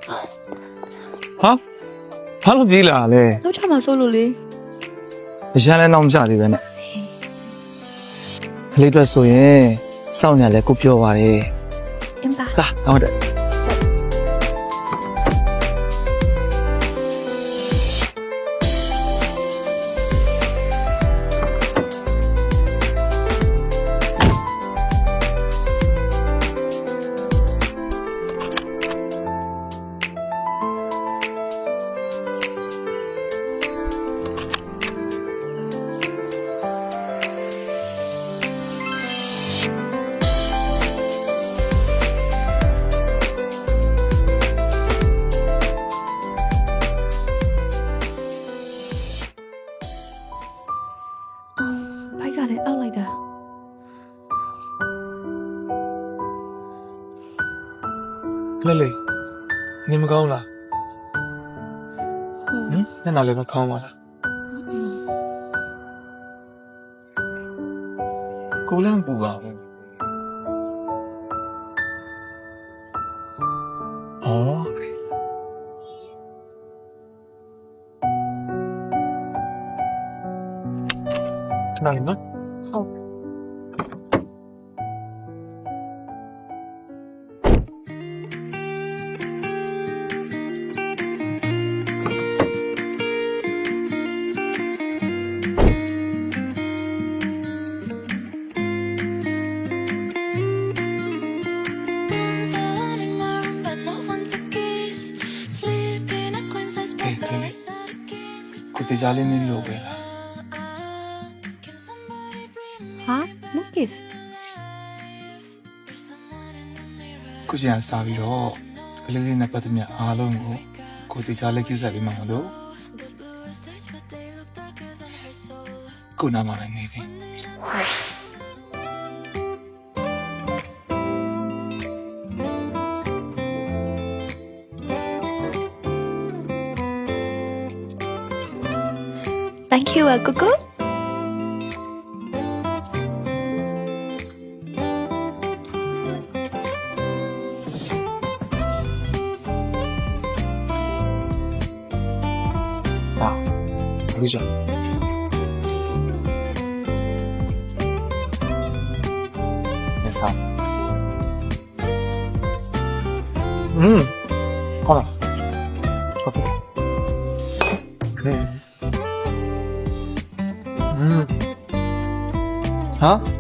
ဟာဘာလို့ကြီးလာလဲ လောက်ချမှာစိုးလို့လေ အရန်လည်းနောက်မကြသေးပဲနဲ့ကလေးအတွက်ဆိုရင်စောင့်နေရလဲကိုပြောပါတယ် အင်းပါ လာဟုတ်တယ်ဘိုက်ကလည်းအောက်လိုက်တာ လဲလေနေမကောင်းလားဟမ်ညနာလည်းမကောင်းပါလားကိုလည်းမပူပါဘူးအော်ခဏလေးနော် ဟုတ် ကိုတေချာလေးမင်းလို့ပဲလား ဟာမကစ် ကိုကျန်စားပြီးတော့ကလေးလေးနဲ့ပတ်သက်မြအားလုံးကိုတေချာလေးကျူးစားပြီးမှမလို့ကိုနာမလည်းနေပြီ Thank you ကိုကို ဟာလူကြောင့်နေစားဟောလားဟုတ်ကဲ့ဟာ